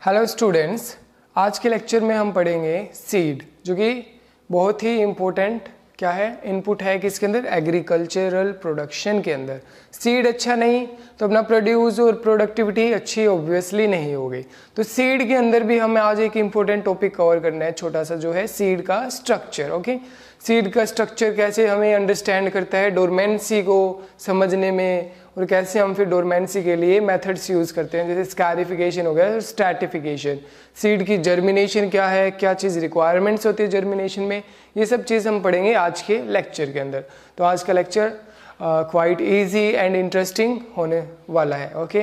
Hello students, आज के lecture में हम पढ़ेंगे सीड, जो कि बहुत ही इम्पोर्टेंट क्या है इनपुट है कि इसके अंदर एग्रीकल्चरल प्रोडक्शन के अंदर सीड अच्छा नहीं तो अपना प्रोड्यूस और प्रोडक्टिविटी अच्छी ऑब्वियसली नहीं होगी। तो सीड के अंदर भी हमें आज एक इम्पोर्टेंट टॉपिक कवर करना है, छोटा सा, जो है सीड का स्ट्रक्चर। ओके, सीड का स्ट्रक्चर कैसे हमें अंडरस्टैंड करता है डोरमेंसी को समझने में, और कैसे हम फिर डोरमेंसी के लिए मेथड्स यूज करते हैं, जैसे स्कैरिफिकेशन हो गया और स्ट्रैटिफिकेशन। सीड की जर्मिनेशन क्या है, क्या चीज़ रिक्वायरमेंट्स होती है जर्मिनेशन में, ये सब चीज़ हम पढ़ेंगे आज के लेक्चर के अंदर। तो आज का lecture quite easy and interesting होने वाला है। ओके,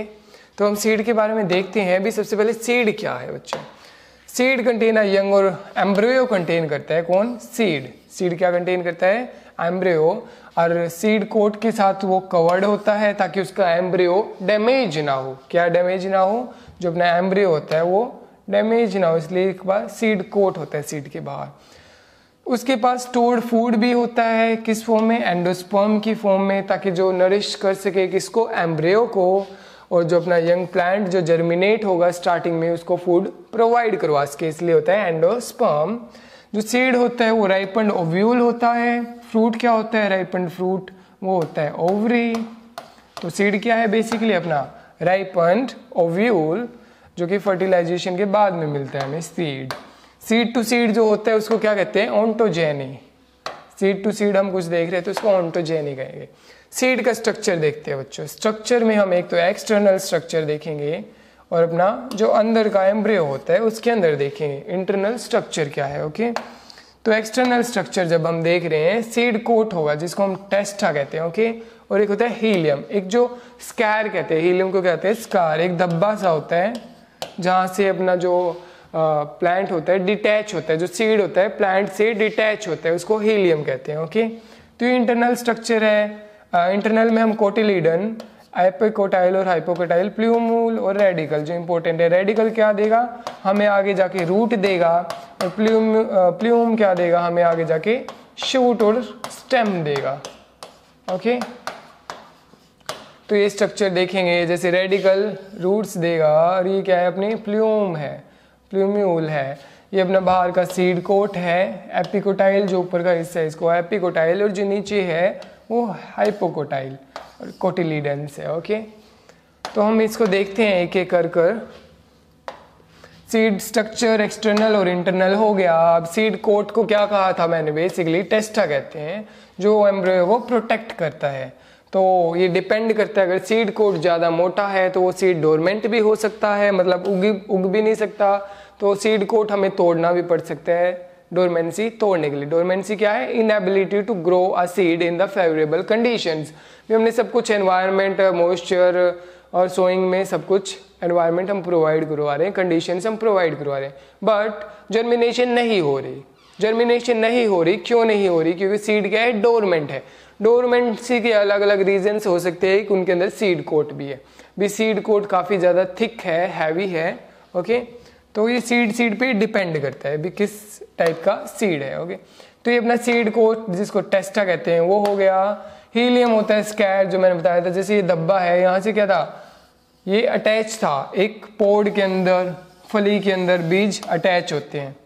तो हम सीड के बारे में देखते हैं। अभी सबसे पहले सीड क्या है बच्चे। सीड कंटेन अ यंग और एम्ब्रियो कंटेन करता है। कौन? सीड। सीड क्या कंटेन करता है? एम्ब्रियो। और सीड कोट के साथ वो कवर्ड होता है ताकि उसका एम्ब्रियो डैमेज ना हो। क्या डैमेज ना हो? जो अपना एम्ब्रियो होता है वो डैमेज ना हो, इसलिए एक बार सीड कोट होता है सीड के बाहर। उसके पास स्टोर्ड फूड भी होता है, किस फॉर्म में? एंडोस्पर्म की फॉर्म में, ताकि जो नरिश कर सके किसको? एम्ब्रियो को। और जो अपना यंग प्लांट जो जर्मिनेट होगा स्टार्टिंग में उसको फूड प्रोवाइड करवा सके, इसलिए होता है एंडोस्पर्म। जो सीड होता है वो राइपन्ड ओव्यूल होता है। फ्रूट क्या होता है? राइपन्ड फ्रूट वो होता है ओवरी। तो सीड क्या है? बेसिकली अपना राइपन्ड ओव्यूल, जो कि फर्टिलाइजेशन के बाद में मिलता है हमें सीड। सीड टू सीड जो होता है उसको क्या कहते हैं? ऑन्टोजेनी। सीड टू सीड हम कुछ देख रहे हैं तो उसको ऑन्टोजेनी कहेंगे। सीड का स्ट्रक्चर देखते हैं बच्चों। स्ट्रक्चर में हम एक तो एक्सटर्नल स्ट्रक्चर देखेंगे और अपना जो अंदर का एम्ब्रियो होता है उसके अंदर देखेंगे इंटरनल स्ट्रक्चर क्या है। ओके, तो एक्सटर्नल स्ट्रक्चर जब हम देख रहे हैं, सीड कोट होगा जिसको हम टेस्टा कहते हैं। ओके, और एक होता है हीलियम, एक जो स्कैर कहते हैं, हीलियम को कहते हैं स्कार। एक धब्बा सा होता है जहाँ से अपना जो प्लांट होता है डिटैच होता है, जो सीड होता है प्लांट से डिटैच होता है, उसको हीलियम कहते हैं। ओके, तो ये इंटरनल स्ट्रक्चर है। इंटरनल में हम कोटिलीडन, एपिकोटाइल और हाइपोकोटाइल, प्लूमूल और रेडिकल जो इंपॉर्टेंट है। रेडिकल क्या देगा? हमें आगे जाके रूट देगा। और प्लूम क्या देगा? हमें आगे जाके शूट और स्टेम देगा। ओके, तो ये स्ट्रक्चर देखेंगे, जैसे रेडिकल रूट्स देगा और ये क्या है? अपनी प्लूम है, प्लूम्यूल है। ये अपना बाहर का सीड कोट है। एपिकोटाइल जो ऊपर का हिस्सा है इसको एपिकोटाइल, और जो नीचे है वो हाइपोकोटाइल और कोटिलीडन्स है। ओके, तो हम इसको देखते हैं एक एक कर कर। सीड स्ट्रक्चर एक्सटर्नल और इंटरनल हो गया। अब सीड कोट को क्या कहा था मैंने? बेसिकली टेस्टा कहते हैं, जो एम्ब्रियो को प्रोटेक्ट करता है। तो ये डिपेंड करता है, अगर सीड कोट ज़्यादा मोटा है तो वो सीड डोरमेंट भी हो सकता है, मतलब उग भी नहीं सकता, तो सीड कोट हमें तोड़ना भी पड़ सकता है डोरमेंसी तोड़ने के लिए। डोरमेंसी क्या है? Inability to grow a seed in the favourable conditions. हमने सब कुछ एनवायरनमेंट, मॉइस्चर और सोइंग में सब कुछ एनवायरनमेंट हम प्रोवाइड करवा रहे हैं, कंडीशंस हम प्रोवाइड करवा रहे हैं, बट जर्मिनेशन नहीं हो रही। जर्मिनेशन नहीं हो रही, क्यों नहीं हो रही? क्योंकि सीड क्या है? डोरमेंट है। डोरमेंसी के अलग अलग रीजन्स हो सकते हैं कि उनके अंदर सीड कोट भी है। भी सीड कोट काफ़ी ज़्यादा थिक है, हैवी है। ओके, तो ये सीड पे डिपेंड करता है भी किस टाइप का सीड है। ओके, तो ये अपना सीड कोट जिसको टेस्टा कहते हैं वो हो गया। हीलियम होता है स्कैर, जो मैंने बताया था। जैसे ये धब्बा है, यहाँ से क्या था? ये अटैच था एक पोड के अंदर, फली के अंदर बीज अटैच होते हैं।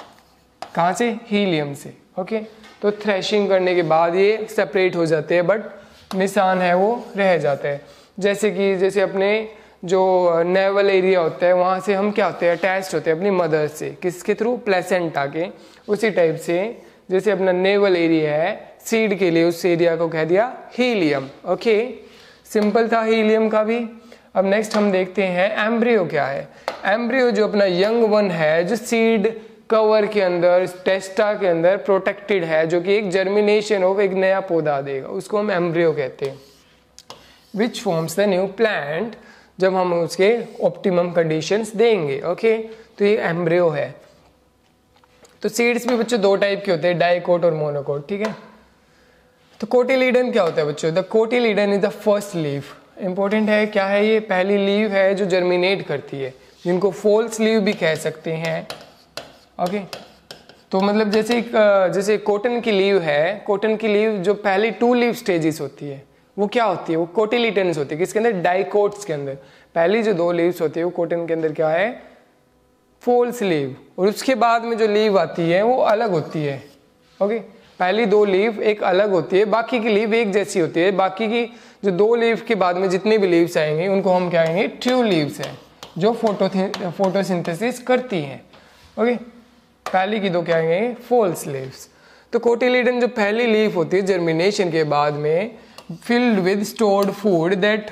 कहाँ से? हीलियम से। ओके, तो थ्रेशिंग करने के बाद ये सेपरेट हो जाते हैं, बट निशान है वो रह जाता है। जैसे अपने जो नेवल एरिया होता है वहाँ से हम क्या होते हैं? अटैच्ड होते हैं अपनी मदर से। किसके थ्रू? प्लेसेंटा के। उसी टाइप से जैसे अपना नेवल एरिया है सीड के लिए, उस एरिया को कह दिया हीलियम। ओके, सिंपल था हीलियम का भी। अब नेक्स्ट हम देखते हैं एम्ब्रियो क्या है। एम्ब्रियो जो अपना यंग वन है, जो सीड कवर के अंदर, टेस्टा के अंदर प्रोटेक्टेड है, जो कि एक जर्मिनेशन हो, एक नया पौधा देगा, उसको हम एम्ब्रियो कहते हैं। Which forms the new plant, जब हम उसके ऑप्टिमम कंडीशंस देंगे। ओके, तो ये एम्ब्रियो है। तो सीड्स भी बच्चों दो टाइप के होते हैं, डाइकोट और मोनोकोट। ठीक है, तो कोटिलीडन क्या होता है बच्चों? The cotyledon is the first leaf. Important है, क्या है ये? पहली लीव है जो जर्मिनेट करती है, जिनको फॉल्स लीव भी कह सकते हैं। ओके, तो मतलब जैसे कॉटन की लीव है, कॉटन की लीव जो पहली 2 लीव स्टेजेस होती है वो क्या होती है? वो कोटिलीडन्स होती है। किसके अंदर? डाइकोट्स के अंदर। पहली जो 2 लीव्स होती है वो कॉटन के अंदर क्या है? फॉल्स लीव, और उसके बाद में जो लीव आती है वो अलग होती है। ओके, पहली 2 लीव एक अलग होती है, बाकी की लीव एक जैसी होती है। बाकी की जो 2 लीव के बाद में जितनी भी लीव्स आएंगी उनको हम क्या कहेंगे, ट्रू लीव्स हैं, जो फोटोसिंथेसिस करती हैं। ओके, पहली की 2 क्या कहेंगे, फॉल्स लीव्स। तो कोटिलीडन जो पहली लीफ होती है जर्मिनेशन के बाद में, filled with stored food that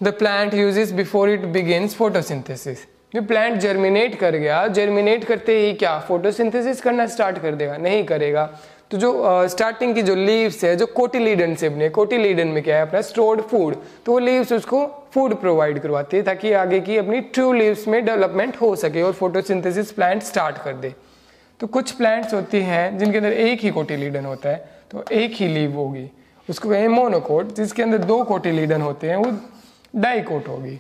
the plant uses before it begins photosynthesis. जो प्लांट जर्मिनेट कर गया, जर्मिनेट करते ही क्या फोटोसिंथेसिस करना स्टार्ट कर देगा? नहीं करेगा। तो जो स्टार्टिंग की जो लीव्स है जो कोटिलीडन से बने, कोटिलीडन में क्या है अपना स्टोर्ड फूड, तो वो लीव्स उसको फूड प्रोवाइड करवाती है ताकि आगे की अपनी ट्रू लीव्स में डेवलपमेंट हो सके और फोटोसिंथेसिस प्लांट स्टार्ट कर दे। तो कुछ प्लांट्स होती हैं जिनके अंदर एक ही कोटिलीडन होता है, तो एक ही लीव होगी, उसको कहें मोनोकोट। जिसके अंदर 2 कोटिलीडन होते हैं वो डाइकोट होगी।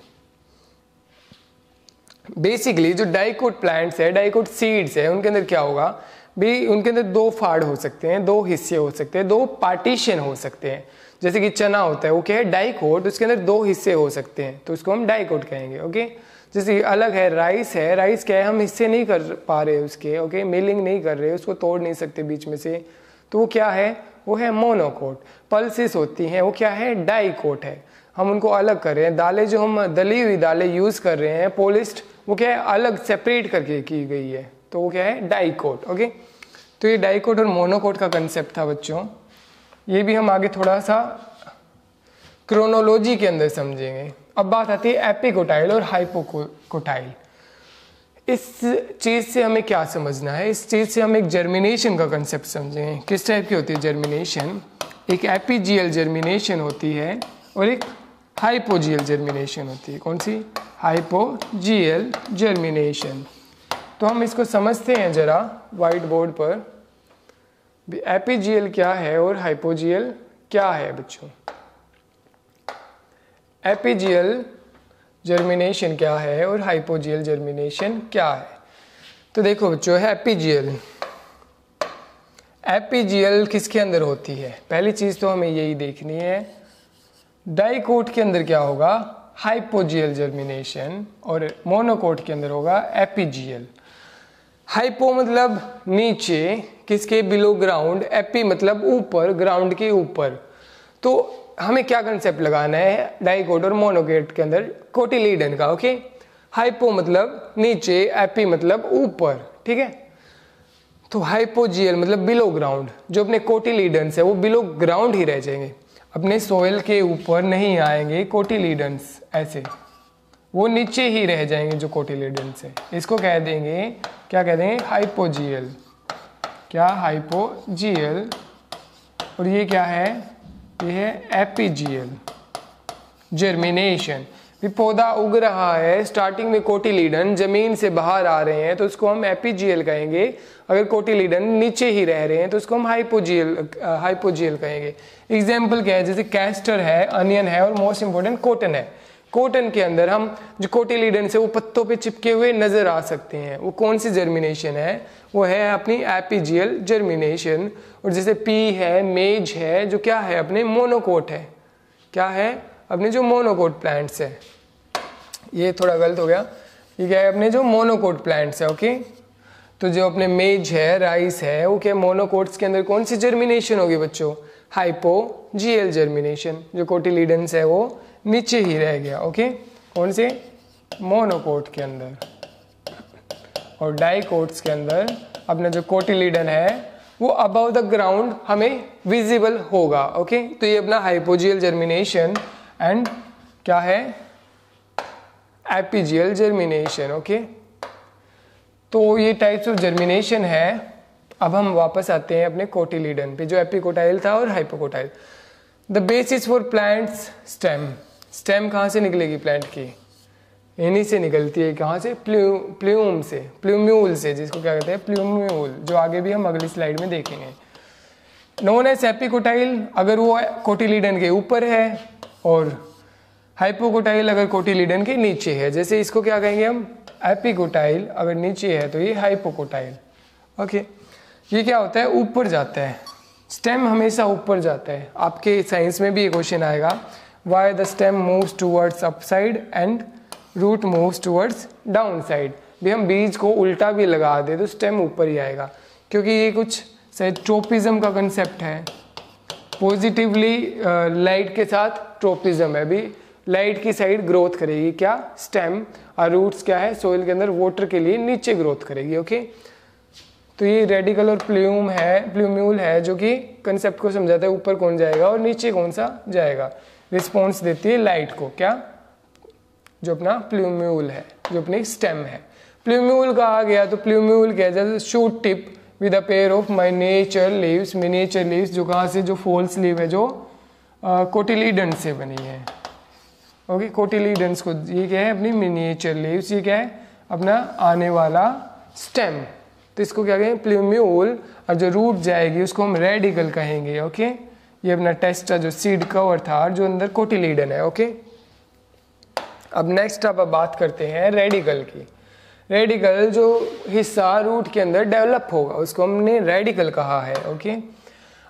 बेसिकली जो डाइकोट प्लांट्स है, डाइकोट सीड्स है, उनके अंदर क्या होगा भी, उनके अंदर 2 फाड़ हो सकते हैं, 2 हिस्से हो सकते हैं, 2 पार्टीशन हो सकते हैं। जैसे कि चना होता है वो क्या है, डाइकोट, उसके अंदर 2 हिस्से हो सकते हैं, तो उसको हम डाइकोट कहेंगे। ओके, जैसे अलग है राइस क्या है, हम हिस्से नहीं कर पा रहे उसके, ओके, मिलिंग नहीं कर रहे, उसको तोड़ नहीं सकते बीच में से, तो वो क्या है, वो है मोनोकोट। पल्सेस होती हैं वो क्या है, डाइकोट है, हम उनको अलग कर रहे हैं। दालें जो हम दली हुई दालें यूज़ कर रहे हैं पोलिश्ड, वो क्या है, अलग सेपरेट करके की गई है, तो वो क्या है, डाइकोट। ओके, तो ये डाइकोट और मोनोकोट का कंसेप्ट था बच्चों। ये भी हम आगे थोड़ा सा क्रोनोलॉजी के अंदर समझेंगे। अब बात आती है एपिकोटाइल और हाइपोकोटाइल। इस चीज़ से हमें क्या समझना है, इस चीज़ से हम एक जर्मिनेशन का कंसेप्ट समझेंगे। किस टाइप की होती है जर्मिनेशन? एक एपीजियल जर्मिनेशन होती है और एक हाइपोजियल जर्मिनेशन होती है। कौन सी? Hypogeal germination. तो हम इसको समझते हैं जरा वाइट बोर्ड पर। एपीजियल क्या है और हाइपोजियल क्या है बच्चों? एपीजियल जर्मिनेशन क्या है और हाइपोजियल जर्मिनेशन क्या है? तो देखो बच्चों, है एपीजियल। एपीजियल किसके अंदर होती है? पहली चीज तो हमें यही देखनी है। डाइकोट के अंदर क्या होगा? हाइपोजियल जर्मिनेशन, और मोनोकोट के अंदर होगा एपीजियल। हाइपो मतलब नीचे, किसके? Below ground. एपी मतलब ऊपर, ग्राउंड के ऊपर। तो हमें क्या कंसेप्ट लगाना है डाइकोट और मोनोकोट के अंदर? कोटिलीडन का। ओके, हाइपो मतलब नीचे, एपी मतलब ऊपर, ठीक है। तो हाइपोजियल मतलब बिलो ग्राउंड। जो अपने कोटिलीडन्स है वो बिलो ग्राउंड ही रह जाएंगे, अपने सोयल के ऊपर नहीं आएंगे कोटिलीडन्स, ऐसे वो नीचे ही रह जाएंगे जो कोटिलीडन्स है। इसको कह देंगे, क्या कह देंगे? हाइपोजियल। क्या? हाइपोजियल। और ये क्या है? ये है एपीजियल जर्मिनेशन। भी पौधा उग रहा है, स्टार्टिंग में कोटिलीडन जमीन से बाहर आ रहे हैं तो उसको हम एपीजियल कहेंगे। अगर कोटिलीडन नीचे ही रह रहे हैं तो उसको हम हाइपोजियल कहेंगे। एग्जाम्पल क्या है? जैसे कैस्टर है, अनियन है, और मोस्ट इंपोर्टेंट कॉटन है। कॉटन के अंदर हम जो कोटिलीडन से वो पत्तों पे चिपके हुए नजर आ सकते हैं, वो कौन सी जर्मिनेशन है? वो है अपनी एपीजियल जर्मिनेशन। और जैसे पी है, मेज है, जो क्या है? अपने मोनोकोट है। क्या है? अपने जो मोनोकोट प्लांट्स है। ये थोड़ा गलत हो गया, ये क्या है? अपने जो मोनोकोट प्लांट्स है। ओके, तो जो अपने मेज है, राइस है, वो क्या? मोनोकोट्स के अंदर कौन सी जर्मिनेशन होगी बच्चों? Hypogeal germination. जो कोटिलीडन्स है वो नीचे ही रह गया। ओके, कौन से? मोनोकोट के अंदर। और डाइकोट्स के अंदर अपना जो कोटिलीडन है वो अबव द ग्राउंड हमें विजिबल होगा। ओके, तो ये अपना हाइपोजियल जर्मिनेशन एंड क्या है? Epigeal germination. ओके, तो ये टाइप्स ऑफ जर्मिनेशन है। अब हम वापस आते हैं अपने कोटिलीडन पे, जो एपिकोटाइल था और hypocotyl. The basis for plants stem. Stem कहाँ से निकलेगी प्लांट की? इन्हीं से निकलती है। कहाँ से? प्ल्यूम से, प्ल्यूम्यूल से, जिसको क्या कहते हैं? प्ल्यूम्यूल, जो आगे भी हम अगली स्लाइड में देखेंगे। नोन एज एपिकोटाइल अगर वो कोटिलीडन के ऊपर है, और हाइपोकोटाइल अगर कोटिलीडन के नीचे है। जैसे इसको क्या कहेंगे हम? एपिकोटाइल अगर नीचे है तो ये हाइपोकोटाइल। ओके, ये क्या होता है? ऊपर जाता है। स्टेम हमेशा ऊपर जाता है। आपके साइंस में भी ये क्वेश्चन आएगा, why the stem moves towards up side and root moves towards down side. भी हम बीज को उल्टा भी लगा दे तो स्टेम ऊपर ही आएगा, क्योंकि ये कुछ ट्रोपिज्म का कंसेप्ट है। पॉजिटिवली लाइट के साथ ट्रोपिज्म है, भी लाइट की साइड ग्रोथ करेगी क्या, स्टेम, और रूट्स क्या है, सोइल के अंदर वाटर के लिए नीचे ग्रोथ करेगी। ओके, तो ये रेडिकल और प्लूम्यूल है जो कि कंसेप्ट को समझाता है ऊपर कौन जाएगा और नीचे कौन सा जाएगा। रिस्पॉन्स देती है लाइट को क्या, जो अपना प्लूम्यूल है, जो अपनी स्टेम है। प्लूम्यूल का आ गया तो प्लूम्यूल क्या है, shoot tip with a pair of miniature leaves, जो कहाँ से, जो फॉल्स लीव है जो कोटिलीडन से बनी है। ओके, कोटिलीडन्स को, ये क्या है अपनी मिनिएचर लीव्स, ये क्या है अपना आने वाला स्टेम, तो इसको क्या कहेंगे प्लूम्यूल, और जो रूट जाएगी उसको हम रेडिकल कहेंगे। ओके, ये अपना टेस्टा जो सीड कवर था जो अंदर कोटिलीडन है। ओके, अब नेक्स्ट अब बात करते हैं रेडिकल की। रेडिकल जो हिस्सा रूट के अंदर डेवलप होगा उसको हमने रेडिकल कहा है। ओके,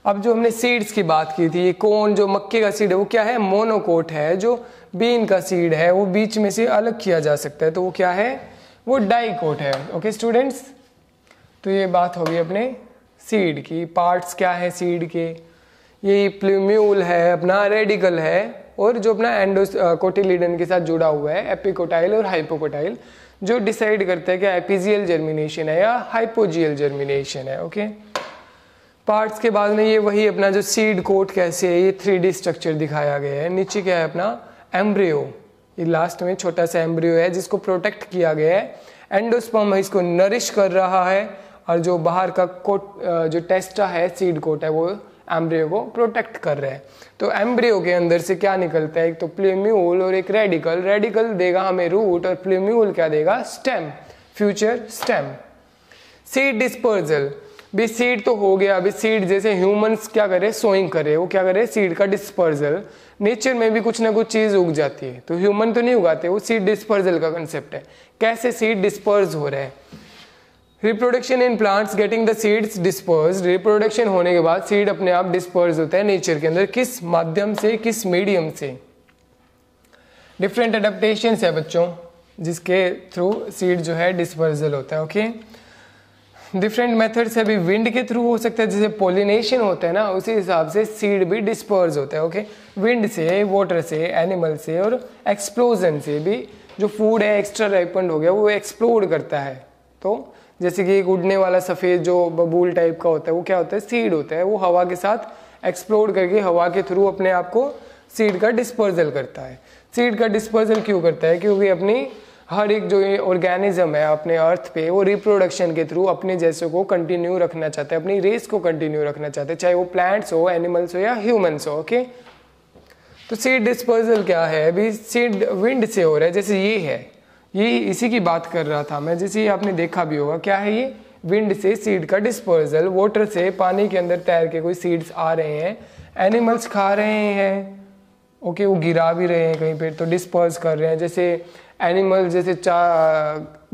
अब जो हमने सीड्स की बात की थी, कौन जो मक्के का सीड है वो क्या है, मोनोकोट है। जो बीन का सीड है वो बीच में से अलग किया जा सकता है, तो वो क्या है, वो डाइकोट है। ओके स्टूडेंट्स, तो ये बात होगी अपने सीड की। पार्ट्स क्या है सीड के, ये प्लूम्यूल है, अपना रेडिकल है, और जो अपना कोटिलीडन के साथ जुड़ा हुआ है एपिकोटाइल और हाइपोकोटाइल, जो डिसाइड करता है कि एपिजियल जर्मिनेशन है या हाइपोजियल जर्मिनेशन है। ओके, पार्ट्स के बाद में ये वही अपना जो सीड कोट कैसे है, ये 3D स्ट्रक्चर दिखाया गया है। नीचे क्या है अपना एम्ब्रियो, ये लास्ट में छोटा सा एम्ब्रियो है जिसको प्रोटेक्ट किया गया है। एंडोस्पर्म इसको नरिश कर रहा है, और जो बाहर का कोट जो टेस्टा है सीड कोट है वो एम्ब्रियो को प्रोटेक्ट कर रहा है। तो एम्ब्रियो के अंदर से क्या निकलता है, एक तो प्लूम्यूल और एक रेडिकल। रेडिकल देगा हमें रूट और प्लूम्यूल क्या देगा, stem, future stem. Seed dispersal, भी सीड तो हो गया, अभी सीड जैसे ह्यूमंस क्या करे, सोइंग करे, वो क्या करे सीड का डिस्पर्जल। नेचर में भी कुछ ना कुछ चीज उग जाती है, तो ह्यूमन तो नहीं उगाते, वो सीड डिस्पर्जल का कंसेप्ट है। कैसे सीड डिस्पर्स हो रहा है, reproduction in plants getting the seeds disperse, reproduction होने के बाद सीड अपने आप डिस्पर्स होता है नेचर के अंदर, किस माध्यम से, किस मीडियम से। डिफरेंट एडेप्टेशन है बच्चों जिसके थ्रू सीड जो है डिस्पर्जल होता है। ओके, डिफरेंट मेथड्स है, भी विंड के थ्रू हो सकता है, जैसे पोलिनेशन होता है ना उसी हिसाब से सीड भी डिस्पर्स होता है। ओके, विंड से, वाटर से, एनिमल से, और एक्सप्लोजन से भी। जो फूड है एक्स्ट्रा राइपन्ड हो गया वो एक्सप्लोड करता है, तो जैसे कि एक उड़ने वाला सफ़ेद जो बबूल टाइप का होता है वो क्या होता है, सीड होता है, वो हवा के साथ एक्सप्लोड करके हवा के थ्रू अपने आप को सीड का डिस्पर्जल करता है। सीड का डिस्पर्जल क्यों करता है, क्योंकि अपनी हर एक जो ऑर्गेनिज्म है अपने अर्थ पे वो रिप्रोडक्शन के थ्रू अपने जैसे को कंटिन्यू रखना चाहते हैं, अपनी रेस को कंटिन्यू रखना चाहते हैं, चाहे वो प्लांट्स हो, एनिमल्स हो या ह्यूमंस हो। ओके, तो सीड डिस्पर्जल क्या है, अभी सीड विंड से हो रहा है, जैसे ये है, ये इसी की बात कर रहा था मैं, जैसे ये आपने देखा भी होगा, क्या है ये, विंड से सीड का डिस्पर्जल। वाटर से पानी के अंदर तैर के कोई सीड्स आ रहे हैं, एनिमल्स खा रहे हैं, ओके, वो गिरा भी रहे हैं कहीं पे तो डिस्पर्स कर रहे हैं। जैसे एनिमल जैसे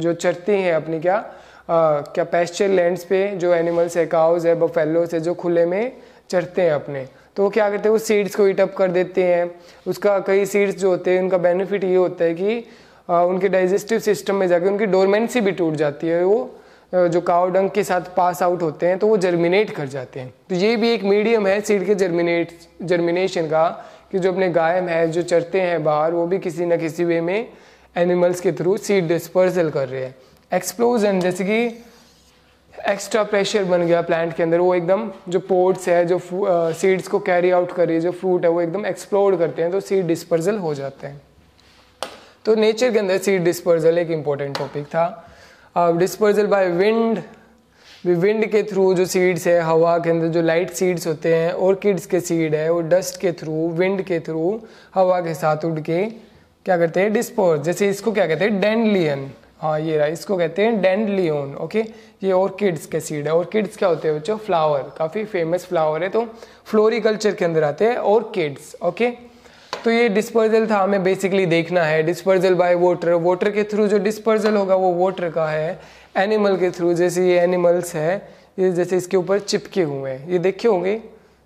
जो चरते हैं अपनी क्या पैस्चर लैंड्स पे, जो एनिमल्स है, काउज है, बफेलोस है, जो खुले में चरते हैं अपने, तो वो क्या करते हैं, वो सीड्स को ईट अप कर देते हैं। उसका कई सीड्स जो होते हैं उनका बेनिफिट ये होता है कि उनके डाइजेस्टिव सिस्टम में जाके उनकी डोरमेंसी भी टूट जाती है, वो जो काउ डंग के साथ पास आउट होते हैं तो वो जर्मिनेट कर जाते हैं। तो ये भी एक मीडियम है सीड के जर्मिनेशन का, कि जो अपने गाय है जो चरते हैं बाहर, वो भी किसी न किसी वे में एनिमल्स के थ्रू सीड डिस्पर्सल कर रहे हैं। एक्सप्लोजन, जैसे कि एक्स्ट्रा प्रेशर बन गया प्लांट के अंदर, वो एकदम जो पोर्ट्स है जो सीड्स को कैरी आउट कर रही है, जो फ्रूट है वो एकदम एक्सप्लोड करते हैं, तो सीड डिस्पर्सल हो जाते हैं। तो नेचर के अंदर सीड डिस्पर्जल एक इम्पोर्टेंट टॉपिक था। डिस्पर्जल बाय विंड, विंड के थ्रू जो सीड्स है, हवा के अंदर जो लाइट सीड्स होते हैं, ऑर्किड्स के सीड है, वो डस्ट के थ्रू, विंड के थ्रू, हवा के साथ उड़ के क्या करते हैं, डिस्पर्स। जैसे इसको क्या कहते हैं, डैंडलियन, हाँ ये रहा, इसको कहते हैं डैंडलियन। ओके, ये ऑर्किड्स के सीड है। ऑर्किड्स क्या होते हैं बच्चों, फ्लावर, काफ़ी फेमस फ्लावर है, तो फ्लोरिकल्चर के अंदर आते हैं ऑर्किड्स। ओके, तो ये डिस्पर्जल था, हमें बेसिकली देखना है डिस्पर्जल बाय वाटर, वाटर के थ्रू जो डिस्पर्जल होगा वो वाटर का है। एनिमल के थ्रू, जैसे ये एनिमल्स है, ये जैसे इसके ऊपर चिपके हुए हैं, ये देखे होंगे,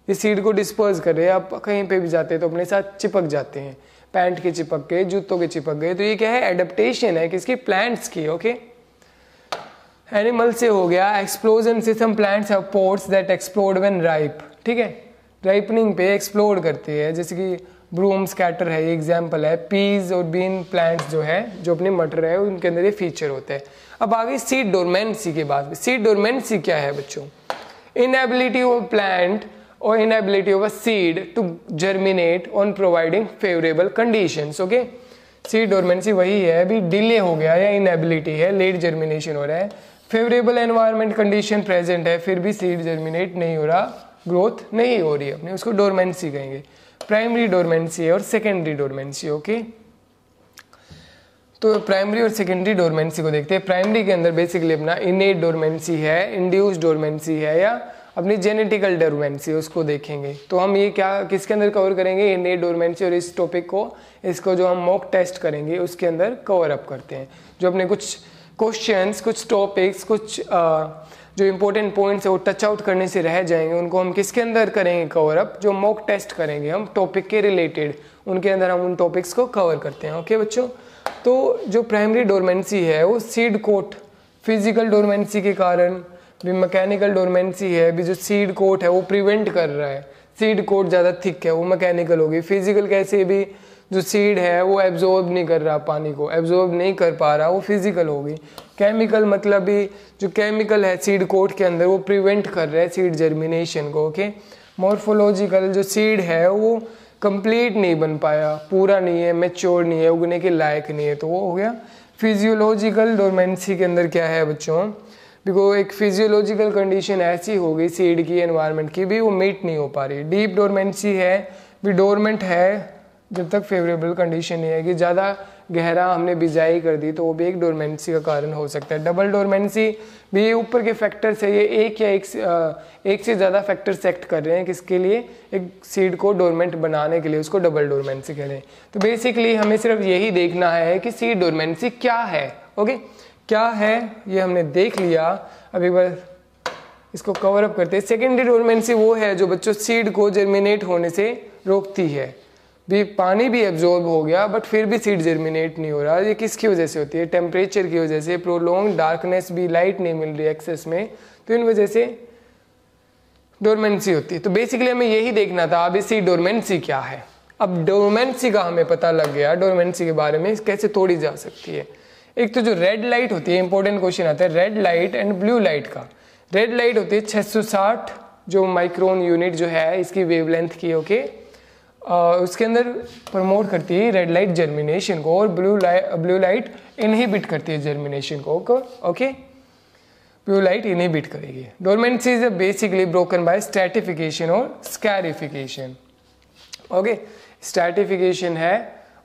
ये सीड को डिस्पर्स कर रहे हैं। आप कहीं पे भी जाते हैं तो अपने साथ चिपक जाते हैं, पैंट के चिपक गए, जूतों के चिपक गए, तो ये क्या है, एडेप्टेशन है किसकी, प्लांट्स की। ओके, एनिमल से हो गया, एक्सप्लोजन से some plants have pores that explode when ripe, ठीक है, राइपनिंग पे एक्सप्लोड करती है, जैसे कि ब्रूम स्कैटर है, ये एग्जाम्पल है। पीज और बीन प्लांट्स जो है, जो अपनी मटर है, उनके अंदर ये फीचर होते हैं। अब आगे सीड डोरमेंसी की बात। सीड डोरमेंसी क्या है बच्चों? इनएबिलिटी ऑफ प्लांट और inability of a seed to germinate on providing favourable conditions. Okay, seed dormancy वही है, अभी डिले हो गया या इनएबिलिटी है, लेट जर्मिनेशन हो रहा है, फेवरेबल एनवायरमेंट कंडीशन प्रेजेंट है, फिर भी सीड जर्मिनेट नहीं हो रहा, ग्रोथ नहीं हो रही है अपनी, उसको डोरमेंसी कहेंगे। प्राइमरी डोरमेंसी है और सेकेंडरी डोरमेंसी। ओके, तो प्राइमरी और सेकेंडरी डोरमेंसी को देखते हैं। प्राइमरी के अंदर बेसिकली अपना इनेट डोरमेंसी है, इंड्यूस्ड डोरमेंसी है, या अपनी जेनेटिकल डोरमेंसी, उसको देखेंगे। तो हम ये क्या किसके अंदर कवर करेंगे? इनेट डोरमेंसी। और इस टॉपिक को, इसको जो हम मॉक टेस्ट करेंगे उसके अंदर कवर अप करते हैं। जो अपने कुछ क्वेश्चंस, कुछ टॉपिक्स, कुछ जो इंपॉर्टेंट पॉइंट्स है वो टच आउट करने से रह जाएंगे, उनको हम किसके अंदर करेंगे कवर अप? जो मॉक टेस्ट करेंगे हम टॉपिक के रिलेटेड, उनके अंदर हम उन टॉपिक्स को कवर करते हैं। ओके बच्चों, तो जो प्राइमरी डोरमेंसी है वो सीड कोट, फिजिकल डोरमेंसी के कारण भी, मैकेनिकल डोरमेंसी है भी, जो सीड कोट है वो प्रिवेंट कर रहा है, सीड कोट ज़्यादा थिक है, वो मैकेनिकल होगी। फिजिकल कैसे भी, जो सीड है वो एब्जॉर्ब नहीं कर रहा, पानी को एब्जॉर्ब नहीं कर पा रहा, वो फिजिकल होगी। केमिकल मतलब भी जो केमिकल है सीड कोट के अंदर वो प्रिवेंट कर रहा है सीड जर्मिनेशन को। ओके, मॉर्फोलॉजिकल, जो सीड है वो कंप्लीट नहीं बन पाया, पूरा नहीं है, मैच्योर नहीं है, उगने के लायक नहीं है, तो वो हो गया। फिजियोलॉजिकल डोरमेंसी के अंदर क्या है बच्चों? बिकॉज एक फिजियोलॉजिकल कंडीशन ऐसी हो गई सीड की, एनवायरनमेंट की भी, वो मीट नहीं हो पा रही। डीप डोरमेंसी है भी, डोरमेंट है जब तक फेवरेबल कंडीशन नहीं है कि ज़्यादा गहरा हमने बिजाई कर दी, तो वो भी एक डोरमेंसी का कारण हो सकता है। डबल डोरमेंसी भी, ये ऊपर के फैक्टर्स है, ये एक या एक से ज़्यादा फैक्टर्स एक्ट कर रहे हैं किसके लिए? एक सीड को डोरमेंट बनाने के लिए, उसको डबल डोरमेंसी कह रहे हैं। तो बेसिकली हमें सिर्फ यही देखना है कि सीड डोरमेंसी क्या है। ओके, क्या है ये हमने देख लिया। अब एक बार इसको कवर अप करते हैं। सेकेंडरी डोरमेंसी वो है जो बच्चों सीड को जर्मिनेट होने से रोकती है। भी पानी भी एब्जॉर्ब हो गया बट फिर भी सीड जर्मिनेट नहीं हो रहा। ये किसकी वजह से होती है? टेम्परेचर की वजह से, प्रोलॉन्ग डार्कनेस भी, लाइट नहीं मिल रही एक्सेस में, तो इन वजह से डोरमेंसी होती है। तो बेसिकली हमें यही देखना था अभी सीड डोरमेंसी क्या है। अब डोरमेंसी का हमें पता लग गया, डोरमेंसी के बारे में कैसे तोड़ी जा सकती है। एक तो जो रेड लाइट होती है, इंपॉर्टेंट क्वेश्चन आता है red light and blue light का। रेड लाइट होती है 660 जो माइक्रोन यूनिट जो है इसकी वेवलेंथ की। ओके, उसके अंदर प्रमोट करती है रेड लाइट जर्मिनेशन को, और ब्लू लाइट इनहिबिट करती है जर्मिनेशन को। ओके, ब्लू लाइट इनहिबिट करेगी। Dormancy is basically broken by stratification और स्कैरिफिकेशन। ओके, स्ट्रैटिफिकेशन है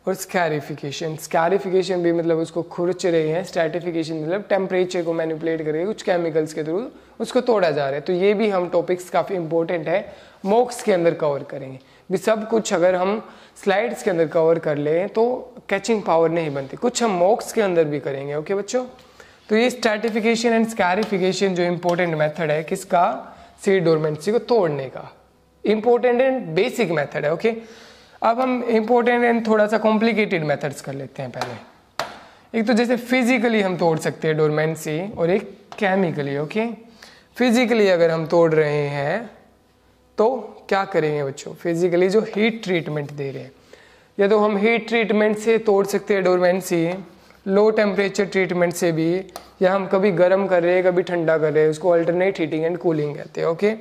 और स्कैरिफिकेशन। स्कैरिफिकेशन भी मतलब उसको खुरच रहे हैं, स्ट्रैटिफिकेशन मतलब टेम्परेचर को मैनिपुलेट करके कुछ केमिकल्स के थ्रू उसको तोड़ा जा रहा है। तो ये भी हम टॉपिक्स काफ़ी इंपॉर्टेंट है, मॉक्स के अंदर कवर करेंगे भी। सब कुछ अगर हम स्लाइड्स के अंदर कवर कर लें तो कैचिंग पावर नहीं बनती, कुछ हम मॉक्स के अंदर भी करेंगे। ओके बच्चों, तो ये स्ट्रैटिफिकेशन एंड स्कैरिफिकेशन जो इंपॉर्टेंट मेथड है किसका? सीड डोरमेंसी को तोड़ने का, इंपॉर्टेंट एंड बेसिक मेथड है। ओके, अब हम इंपॉर्टेंट एंड थोड़ा सा कॉम्प्लिकेटेड मेथड्स कर लेते हैं पहले। एक तो जैसे फिजिकली हम तोड़ सकते हैं डोरमेंसी, और एक केमिकली। ओके, फिजिकली अगर हम तोड़ रहे हैं तो क्या करेंगे बच्चों? फिजिकली जो हीट ट्रीटमेंट दे रहे हैं, या तो हम हीट ट्रीटमेंट से तोड़ सकते हैं डोरमेंसी, लो टेम्परेचर ट्रीटमेंट से भी, या हम कभी गर्म कर रहे हैं कभी ठंडा कर रहे हैं, उसको अल्टरनेट हीटिंग एंड कूलिंग कहते हैं। Okay,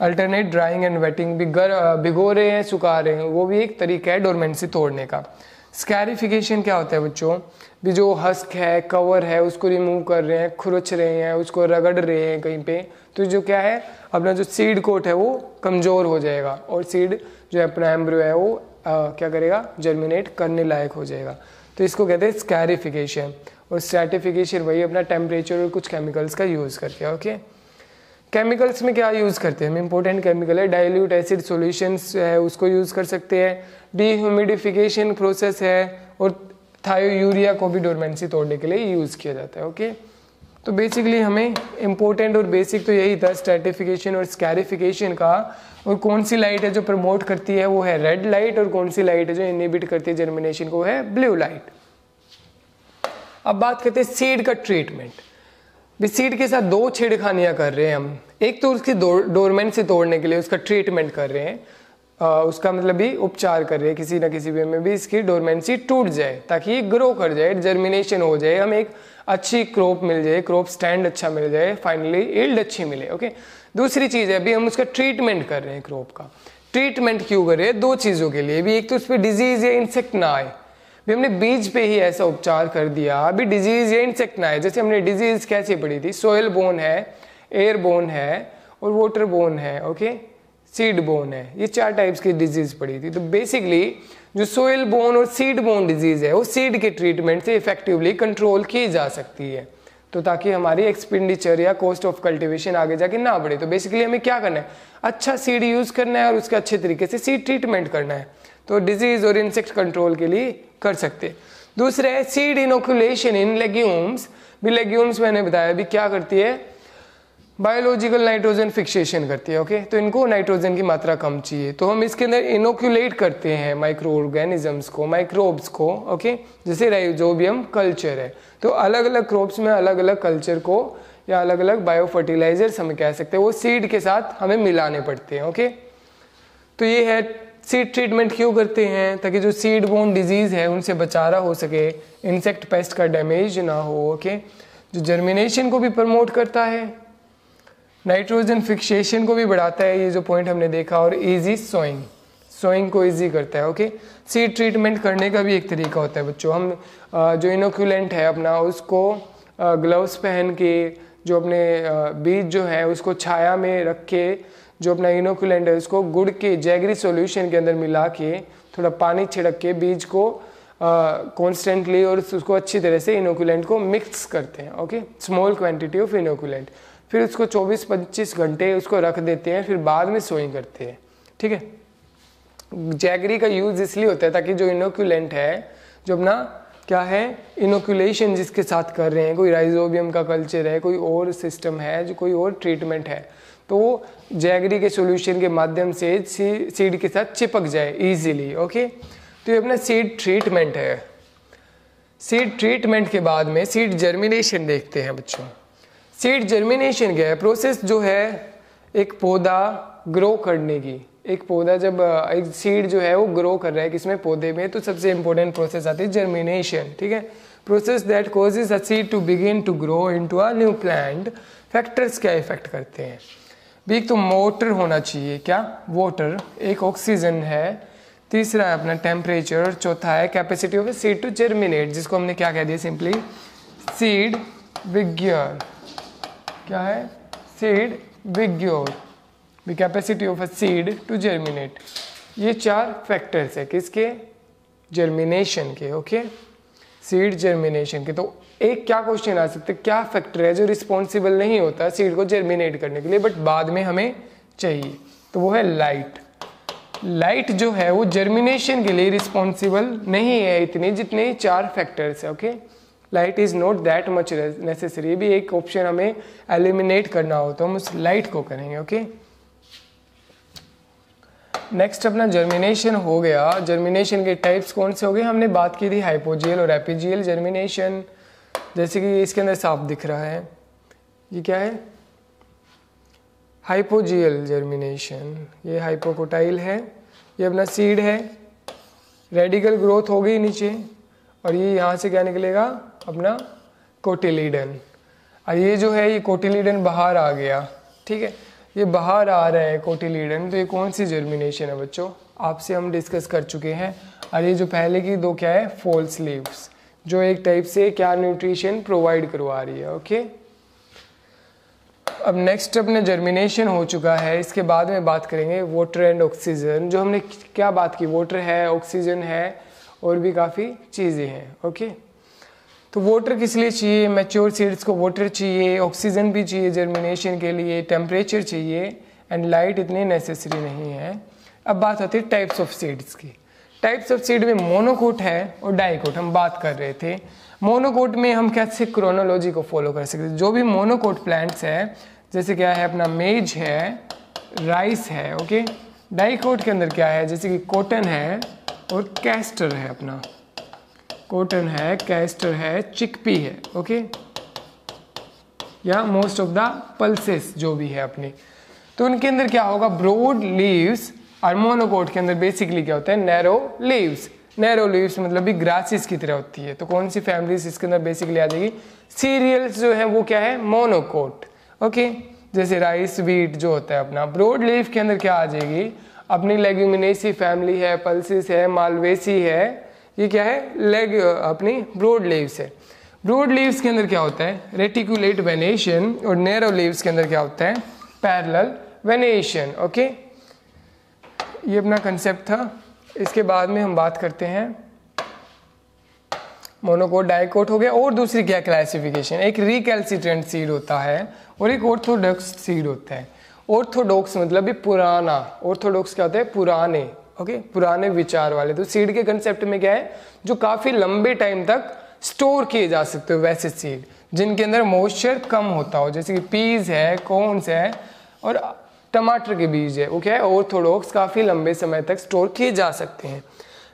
alternate drawing and waiting भी, भिगो रहे हैं सुखा रहे हैं, वो भी एक तरीका है डोरमेंसी तोड़ने का। स्कैरिफिकेशन क्या होता है बच्चों? भी जो हस्क है, कवर है, उसको रिमूव कर रहे हैं, खुरच रहे हैं, उसको रगड़ रहे हैं कहीं पे, तो जो क्या है अपना जो सीड कोट है वो कमज़ोर हो जाएगा, और सीड जो है अपना एम्ब्रियो है वो क्या करेगा? जर्मिनेट करने लायक हो जाएगा। तो इसको कहते हैं स्कैरिफिकेशन। और स्ट्रैटिफिकेशन वही अपना टेम्परेचर और कुछ केमिकल्स का यूज़ करके। ओके, केमिकल्स में क्या यूज़ करते हैं हम? इंपॉर्टेंट केमिकल है डाइल्यूट एसिड सॉल्यूशंस है, उसको यूज़ कर सकते हैं। डीह्यूमिडिफिकेशन प्रोसेस है, और थायोयूरिया को भी डोरमेंसी तोड़ने के लिए यूज़ किया जाता है। ओके, तो बेसिकली हमें इंपॉर्टेंट और बेसिक तो यही था स्ट्रैटिफिकेशन और स्कैरिफिकेशन का। और कौन सी लाइट है जो प्रमोट करती है वो है रेड लाइट, और कौन सी लाइट है जो इनहिबिट करती है जर्मिनेशन को है ब्लू लाइट। अब बात करते हैं सीड का ट्रीटमेंट। भी सीड के साथ दो छेड़खानियां कर रहे हैं हम। एक तो उसकी डोरमेंट से तोड़ने के लिए उसका ट्रीटमेंट कर रहे हैं, उसका मतलब भी उपचार कर रहे हैं, किसी ना किसी वे में भी इसकी डोरमेंसी टूट जाए ताकि ये ग्रो कर जाए, जर्मिनेशन हो जाए, हमें एक अच्छी क्रॉप मिल जाए, क्रॉप स्टैंड अच्छा मिल जाए, फाइनली यील्ड अच्छी मिले। ओके, दूसरी चीज़ है अभी हम उसका ट्रीटमेंट कर रहे हैं। क्रॉप का ट्रीटमेंट क्यों कर रहे हैं? दो चीज़ों के लिए भी, एक तो उस पर डिजीज या इंसेक्ट ना आए, भी हमने बीज पे ही ऐसा उपचार कर दिया अभी डिजीज या इंसेक्ट ना आए। जैसे हमने डिजीज कैसे पढ़ी थी, सोयल बोन है, एयर बोन है और वाटर बोन है, ओके, सीड बोन है, ये 4 टाइप्स की डिजीज पड़ी थी। तो बेसिकली जो सोयल बोन और सीड बोन डिजीज है वो सीड के ट्रीटमेंट से इफेक्टिवली कंट्रोल की जा सकती है, तो ताकि हमारी एक्सपेंडिचर या कॉस्ट ऑफ कल्टीवेशन आगे जाके ना बढ़े। तो बेसिकली हमें क्या करना है, अच्छा सीड यूज करना है और उसका अच्छे तरीके से सीड ट्रीटमेंट करना है, तो डिजीज और इंसेक्ट कंट्रोल के लिए कर सकते हैं। दूसरा है सीड इनोकुलेशन इन लेग्यूम्स। भी लेग्यूम्स मैंने बताया भी क्या करती है, बायोलॉजिकल नाइट्रोजन फिक्सेशन करती है। ओके, तो इनको नाइट्रोजन की मात्रा कम चाहिए, तो हम इसके अंदर इनोकुलेट करते हैं माइक्रो ऑर्गेनिजम्स को, माइक्रोब्स को। ओके, जैसे राइजोबियम कल्चर है, तो अलग अलग क्रॉप्स में अलग अलग कल्चर को या अलग अलग बायो फर्टिलाइजर्स हम कह सकते हैं, वो सीड के साथ हमें मिलाने पड़ते हैं। ओके, तो ये है सीड ट्रीटमेंट क्यों करते हैं, ताकि जो सीड बोन डिजीज है उनसे बचाना हो सके, इंसेक्ट पेस्ट का डैमेज ना हो। ओके, जो जर्मिनेशन को भी प्रमोट करता है, नाइट्रोजन फिक्सेशन को भी बढ़ाता है, ये जो पॉइंट हमने देखा, और इजी सोइंग को इजी करता है। ओके, सीड ट्रीटमेंट करने का भी एक तरीका होता है बच्चों। हम जो इनोकुलेंट है अपना उसको ग्लव्स पहन के, जो अपने बीज जो है उसको छाया में रख के, जो अपना इनोकुलेंट है उसको गुड़ के जैगरी सॉल्यूशन के अंदर मिला के थोड़ा पानी छिड़क के बीज को कॉन्स्टेंटली और उसको अच्छी तरह से इनोकुलेंट को मिक्स करते हैं। Okay, small quantity of inoculant, फिर उसको 24-25 घंटे उसको रख देते हैं, फिर बाद में सोइंग करते हैं। ठीक है, जैगरी का यूज इसलिए होता है ताकि जो इनोकुलेंट है, जो अपना क्या है इनोकुलेशन जिसके साथ कर रहे हैं, कोई राइजोबियम का कल्चर है, कोई और सिस्टम है, जो कोई और ट्रीटमेंट है, तो वो जैगरी के सॉल्यूशन के माध्यम से सीड के साथ चिपक जाए इजीली। ओके, तो ये अपना सीड ट्रीटमेंट है। सीड ट्रीटमेंट के बाद में सीड जर्मिनेशन देखते हैं बच्चों। सीड जर्मिनेशन क्या है, प्रोसेस जो है एक पौधा ग्रो करने की। एक पौधा जब एक सीड जो है वो ग्रो कर रहा है किसमें, पौधे में, तो सबसे इंपॉर्टेंट प्रोसेस आती है जर्मिनेशन। ठीक है, process that causes a seed to begin to grow into a new plant. Factors क्या इफेक्ट करते हैं, भी एक तो मोटर होना चाहिए, क्या वाटर, एक ऑक्सीजन है, तीसरा है अपना टेम्परेचर, और चौथा है capacity of a seed to germinate, जिसको हमने क्या कह दिया सिंपली सीड विग्योर। क्या है, seed vigour, the capacity of a seed to germinate. ये 4 फैक्टर्स है किसके, जर्मिनेशन के। ओके, सीड जर्मिनेशन के। तो एक क्या क्वेश्चन आ सकते, क्या फैक्टर है जो रिस्पॉन्सिबल नहीं होता सीड को जर्मिनेट करने के लिए, बट बाद में हमें चाहिए, तो वो है लाइट। लाइट जो है वो जर्मिनेशन के लिए रिस्पॉन्सिबल नहीं है इतनी जितने 4 फैक्टर्स है। Okay, light is not that much necessary. भी एक ऑप्शन हमें एलिमिनेट करना हो तो हम उस लाइट को करेंगे। ओके, नेक्स्ट अपना जर्मिनेशन हो गया। जर्मिनेशन के टाइप्स कौन से हो गए, हमने बात की थी हाइपोजियल और एपिजियल जर्मिनेशन। जैसे कि इसके अंदर साफ दिख रहा है, ये क्या है, हाइपोजियल जर्मिनेशन। ये हाइपोकोटाइल है, ये अपना सीड है, रेडिकल ग्रोथ हो गई नीचे, और ये यहाँ से क्या निकलेगा, अपना कोटिलीडन। और ये जो है ये कोटिलीडन बाहर आ गया। ठीक है, ये बाहर आ रहा है कोटिलीडन, तो ये कौन सी जर्मिनेशन है बच्चों, आपसे हम डिस्कस कर चुके हैं। और ये जो पहले की 2 क्या है, फॉल्स लीव्स, जो एक टाइप से क्या न्यूट्रिशन प्रोवाइड करवा रही है। ओके, अब नेक्स्ट अपने जर्मिनेशन हो चुका है, इसके बाद में बात करेंगे वाटर एंड ऑक्सीजन। जो हमने क्या बात की, वाटर है, ऑक्सीजन है, और भी काफ़ी चीज़ें हैं। ओके, तो वाटर किस लिए चाहिए, मैच्योर सीड्स को वाटर चाहिए, ऑक्सीजन भी चाहिए जर्मिनेशन के लिए, टेम्परेचर चाहिए, एंड लाइट इतनी नेसेसरी नहीं है। अब बात होती है टाइप्स ऑफ सीड्स की। टाइप्स ऑफ सीड में मोनोकोट है और डाइकोट, हम बात कर रहे थे। मोनोकोट में हम कैसे क्रोनोलॉजी को फॉलो कर सकते हैं, जो भी मोनोकोट प्लांट्स है, जैसे क्या है अपना मेज है, राइस है। ओके, डाइकोट के अंदर क्या है, जैसे कि कॉटन है और कैस्टर है, अपना कॉटन है, कैस्टर है, चिकपी है। ओके, या मोस्ट ऑफ द पल्सेस जो भी है अपनी, तो उनके अंदर क्या होगा, ब्रॉड लीव्स। और मोनोकोट के अंदर बेसिकली क्या होता है, नैरो लीव्स। नैरो लीव्स मतलब भी ग्रासेस की तरह होती है। तो कौन सी फैमिलीज इसके अंदर बेसिकली आ जाएगी, सीरियल्स जो है वो क्या है, मोनोकोट। ओके, जैसे राइस व्हीट जो होता है अपना। ब्रॉड लीफ के अंदर क्या आ जाएगी, अपनी लेग्यूमिनेसी फैमिली है, पल्सिस है, मालवेसी है, ये क्या है, अपनी ब्रॉड लीव्स है। ब्रॉड लीव्स के अंदर क्या होता है, रेटिकुलेट वेनेशन, और नैरो लीव्स के अंदर क्या होता है, पैरेलल वेनेशन। ओके, ये अपना कंसेप्ट था। इसके बाद में हम बात करते हैं मोनोकोट, डाइकोट हो गया। और दूसरी क्या क्लासिफिकेशन, एक रिकैल्सिट्रेंट सीड होता है और एक ऑर्थोडॉक्स सीड होता है। ऑर्थोडॉक्स मतलब भी पुराना, ऑर्थोडॉक्स क्या होता है, पुराने। ओके, पुराने विचार वाले। तो सीड के कंसेप्ट में क्या है, जो काफी लंबे टाइम तक स्टोर किए जा सकते हो वैसे सीड, जिनके अंदर मॉइस्चर कम होता हो, जैसे कि पीज है, कॉर्न्स है और टमाटर के बीज है, वो क्या है, ऑर्थोडॉक्स, काफी लंबे समय तक स्टोर किए जा सकते हैं।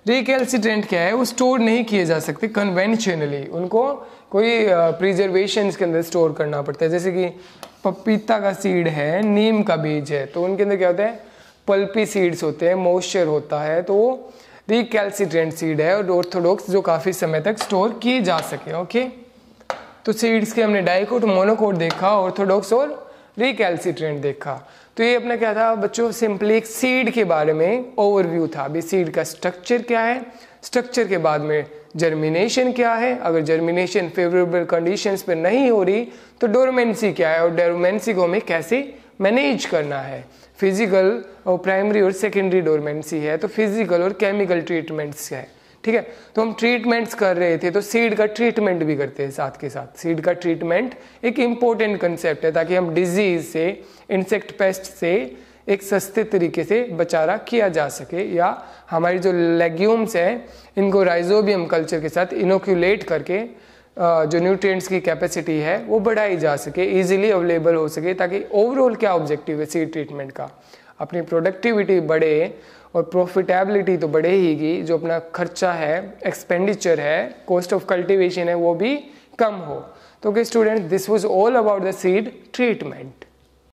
रिकैल्सिट्रेंट क्या है, वो स्टोर नहीं किए जा सकते कन्वेंशनली, उनको कोई प्रिजर्वेशन के अंदर स्टोर करना पड़ता है। जैसे कि पपीता का सीड है, नीम का बीज है, तो उनके अंदर क्या होता है, पल्पी सीड्स होते हैं, मॉइस्चर होता है, तो वो रिकैल्सिट्रेंट सीड है। और ऑर्थोडॉक्स जो काफी समय तक स्टोर किए जा सके। ओके, तो सीड्स के हमने डाइकोट, मोनोकोट देखा, ऑर्थोडॉक्स और रिकैल्सिट्रेंट देखा। तो ये अपना क्या था बच्चों, सिंपली एक सीड के बारे में ओवरव्यू था। अभी सीड का स्ट्रक्चर क्या है, स्ट्रक्चर के बाद में जर्मिनेशन क्या है, अगर जर्मिनेशन फेवरेबल कंडीशंस पे नहीं हो रही तो डोरमेंसी क्या है, और डोरमेंसी को हमें कैसे मैनेज करना है। फिजिकल और प्राइमरी और सेकेंडरी डोरमेंसी है, तो फिजिकल और केमिकल ट्रीटमेंट्स है। ठीक है, तो हम ट्रीटमेंट्स कर रहे थे, तो सीड का ट्रीटमेंट भी करते हैं साथ के साथ। सीड का ट्रीटमेंट एक इम्पोर्टेंट कंसेप्ट है, ताकि हम डिजीज से, इंसेक्ट पेस्ट से एक सस्ते तरीके से बचारा किया जा सके, या हमारी जो लेग्यूम्स हैं इनको राइजोबियम कल्चर के साथ इनोक्यूलेट करके जो न्यूट्रिएंट्स की कैपेसिटी है वो बढ़ाई जा सके, इजीली अवेलेबल हो सके, ताकि ओवरऑल क्या ऑब्जेक्टिव है सीड ट्रीटमेंट का, अपनी प्रोडक्टिविटी बढ़े और प्रॉफिटेबिलिटी तो बढ़े ही की, जो अपना खर्चा है, एक्सपेंडिचर है, कॉस्ट ऑफ कल्टीवेशन है, वो भी कम हो। तो okay student, this was all about the seed treatment.